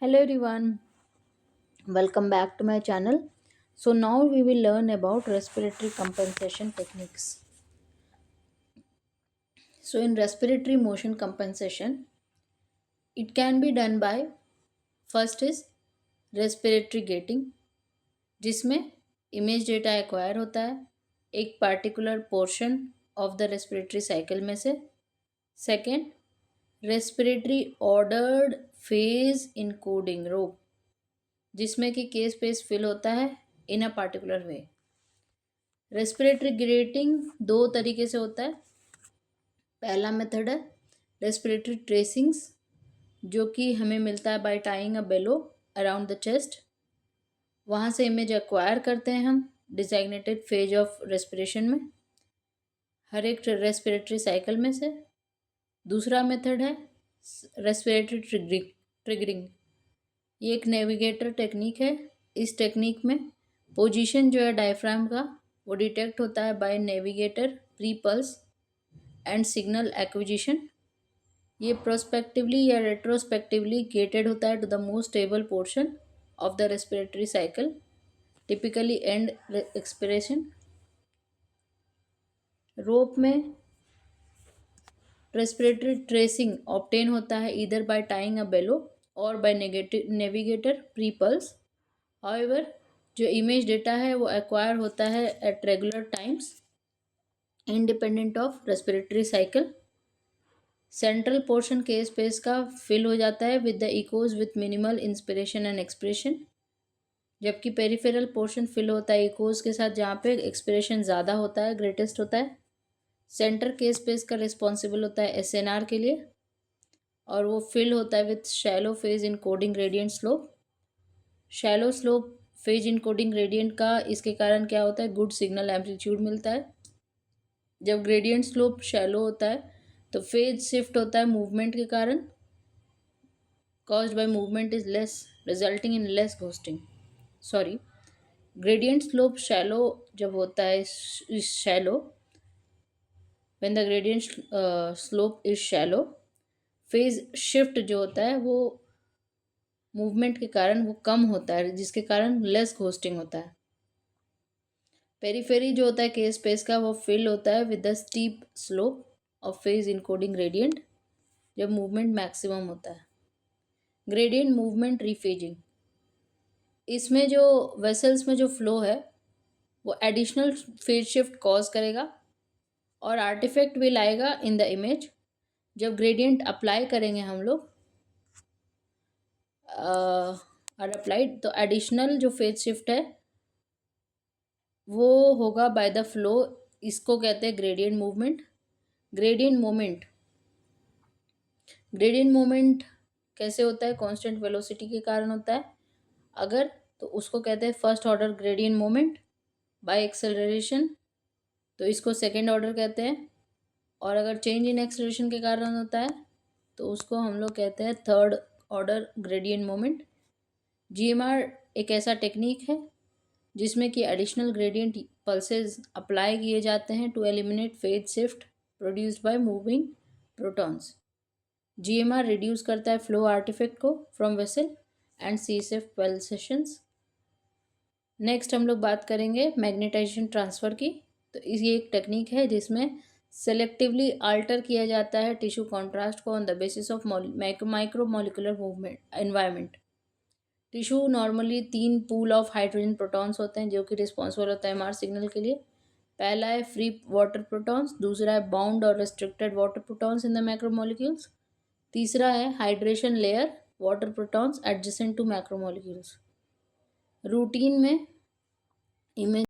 Hello everyone, welcome back to my channel. So now we will learn about respiratory compensation techniques. So in respiratory motion compensation, it can be done by first is respiratory gating, जिसमें image data acquire होता है एक particular portion of the respiratory cycle में से. Second, respiratory ordered phase encoding ROPE, जिसमें कि k space fill होता है in a particular way. Respiratory gating दो तरीके से होता है. पहला मेथड है रेस्पिरेटरी ट्रेसिंग्स, जो कि हमें मिलता है by tying a bellow around the chest. वहाँ से इमेज एक्वायर करते हैं हम डिजाइनेटेड फेज ऑफ रेस्पिरेशन में हर एक रेस्पिरेटरी साइकिल में से. दूसरा मेथड है रेस्पिरेटरी ट्रिगरिंग. ये एक नेविगेटर टेक्निक है. इस टेक्निक में पोजीशन जो है डायफ्राम का वो डिटेक्ट होता है by navigator pre pulse and signal acquisition. ये प्रोस्पेक्टिवली या रेट्रोस्पेक्टिवली गेटेड होता है to the most stable portion of the respiratory cycle, typically end expiration. ROPE में रेस्पिरेटरी ट्रेसिंग ऑब्टेन होता है either by tying a bellow और by navigator pre pulse. However जो image data है वो एक्वायर होता है at regular times independent of respiratory cycle. Central portion k space का फिल हो जाता है with the echoes with minimal inspiration and expression, जबकि पेरिफेरल पोर्शन फिल होता है इकोज के साथ जहाँ पे एक्सप्रेशन ज़्यादा होता है, ग्रेटेस्ट होता है. सेंटर के स्पेस का रिस्पॉन्सिबल होता है एसएनआर के लिए और वो फिल होता है with shallow phase encoding gradient slope. Shallow slope phase encoding gradient का इसके कारण क्या होता है, गुड सिग्नल एम्पलीट्यूड मिलता है. जब ग्रेडियंट स्लोप शैलो होता है तो फेज शिफ्ट होता है मूवमेंट के कारण, caused by movement is less, resulting in less ghosting. Sorry, gradient slope shallow जब होता है shallow, when the gradient slope is shallow, phase shift जो होता है वो मूवमेंट के कारण वो कम होता है, जिसके कारण लेस घोस्टिंग होता है. पेरीफेरी जो होता है के स्पेस का वो फिल होता है with the steep slope of phase encoding gradient जब मूवमेंट मैक्सिमम होता है. ग्रेडियंट मूवमेंट रीफेजिंग, इसमें जो वेसल्स में जो फ्लो है वो एडिशनल फेज शिफ्ट कॉज करेगा और आर्टिफैक्ट भी लाएगा इन द इमेज. जब ग्रेडियंट अप्लाई करेंगे हम लोग आर अप्लाइड तो एडिशनल जो फेज शिफ्ट है वो होगा बाय द फ्लो. इसको कहते हैं gradient movement. Gradient moment, gradient moment कैसे होता है, कांस्टेंट वेलोसिटी के कारण होता है अगर, तो उसको कहते हैं first order gradient moment bye acceleration, तो इसको सेकेंड ऑर्डर कहते हैं. और अगर चेंज इन एक्सेलरेशन के कारण होता है तो उसको हम लोग कहते हैं third order gradient moment. GMR एक ऐसा टेक्निक है जिसमें कि एडिशनल ग्रेडियंट पल्सेस अप्लाई किए जाते हैं to eliminate phase shift produced by moving protons. GMR reduce करता है फ्लो आर्टिफैक्ट को from vessel and CSF pulsations. Next हम लोग बात करेंगे मैग्नेटाइजेशन ट्रांसफ़र की. तो ये एक टेक्निक है जिसमें सेलेक्टिवली अल्टर किया जाता है टिश्यू कॉन्ट्रास्ट को on the basis of micro molecular movement environment. Tissue normally 3 pool of hydrogen protons होते हैं जो कि रिस्पॉन्सिबल होता है एमआर सिग्नल के लिए. पहला है फ्री वाटर प्रोटॉन्स, दूसरा है बाउंड और restricted water protons in the macromolecules, तीसरा है hydration layer water protons adjacent to macromolecules. Routine में इमेज